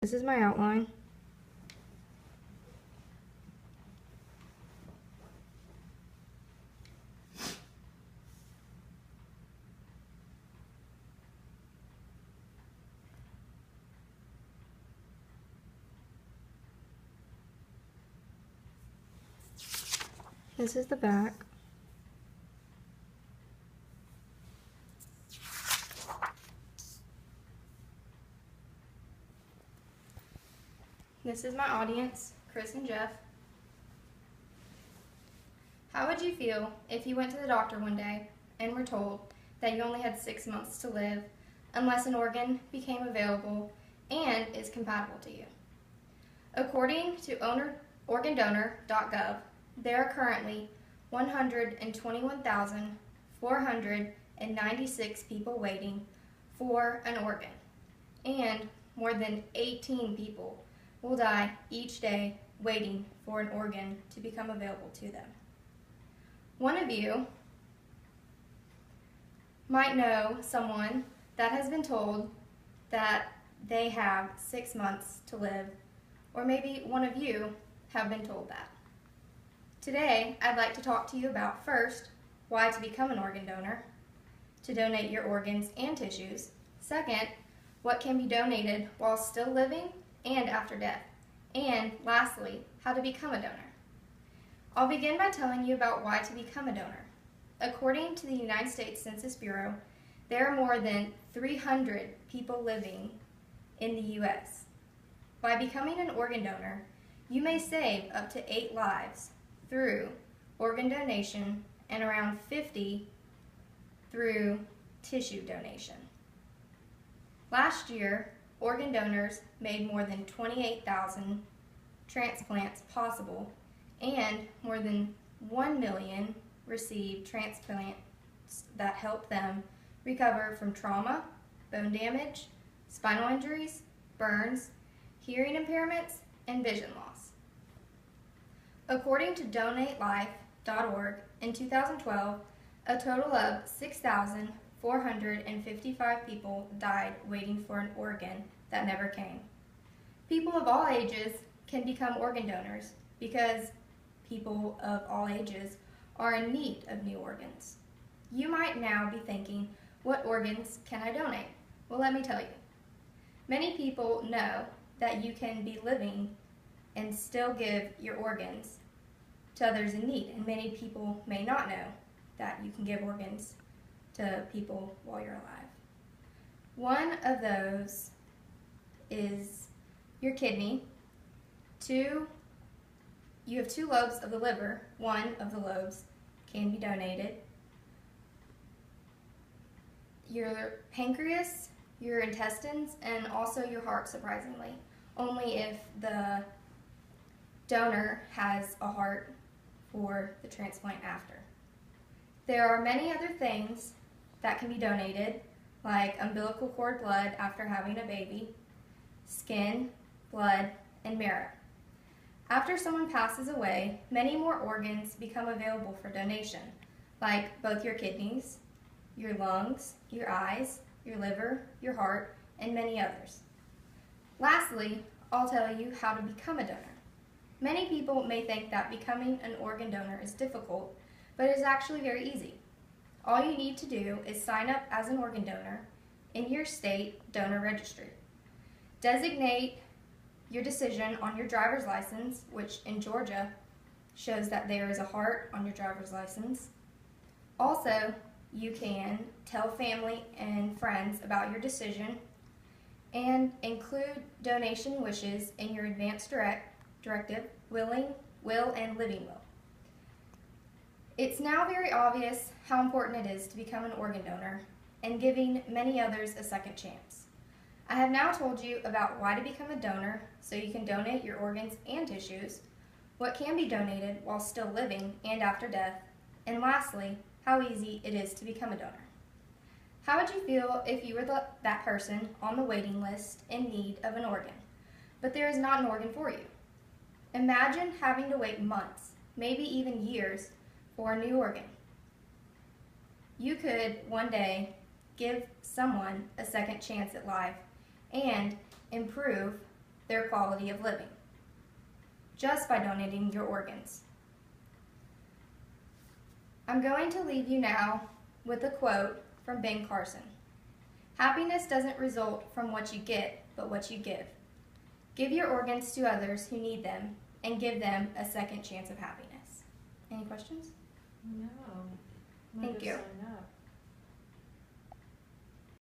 This is my outline. This is the back. This is my audience, Chris and Jeff. How would you feel if you went to the doctor one day and were told that you only had 6 months to live unless an organ became available and is compatible to you? According to organdonor.gov, there are currently 121,496 people waiting for an organ, and more than 18 people will die each day waiting for an organ to become available to them. One of you might know someone that has been told that they have 6 months to live, or maybe one of you have been told that. Today, I'd like to talk to you about, first, why to become an organ donor, to donate your organs and tissues. Second, what can be donated while still living and after death. And lastly, how to become a donor. I'll begin by telling you about why to become a donor. According to the United States Census Bureau, there are more than 300 people living in the U.S. By becoming an organ donor, you may save up to 8 lives through organ donation and around 50 through tissue donation. Last year, organ donors made more than 28,000 transplants possible, and more than 1 million received transplants that helped them recover from trauma, bone damage, spinal injuries, burns, hearing impairments, and vision loss. According to DonateLife.org, in 2012, a total of 6,455 people died waiting for an organ that never came. People of all ages can become organ donors because people of all ages are in need of new organs. You might now be thinking, what organs can I donate? Well, let me tell you. Many people know that you can be living and still give your organs to others in need, and many people may not know that you can give organs to people while you're alive. One of those is your kidney. You have 2 lobes of the liver. One of the lobes can be donated. Your pancreas, your intestines, and also your heart, surprisingly. Only if the donor has a heart for the transplant after. There are many other things that can be donated, like umbilical cord blood after having a baby, skin, blood, and marrow. After someone passes away, many more organs become available for donation, like both your kidneys, your lungs, your eyes, your liver, your heart, and many others. Lastly, I'll tell you how to become a donor. Many people may think that becoming an organ donor is difficult, but it is actually very easy. All you need to do is sign up as an organ donor in your state donor registry. Designate your decision on your driver's license, which in Georgia shows that there is a heart on your driver's license. Also, you can tell family and friends about your decision and include donation wishes in your advance directive, will, and living will. It's now very obvious how important it is to become an organ donor and giving many others a second chance. I have now told you about why to become a donor so you can donate your organs and tissues, what can be donated while still living and after death, and lastly, how easy it is to become a donor. How would you feel if you were that person on the waiting list in need of an organ, but there is not an organ for you? Imagine having to wait months, maybe even years, for a new organ. You could one day give someone a second chance at life and improve their quality of living just by donating your organs. I'm going to leave you now with a quote from Ben Carson. Happiness doesn't result from what you get, but what you give. Give your organs to others who need them and give them a second chance of happiness. Any questions? No. Thank you. Sign up.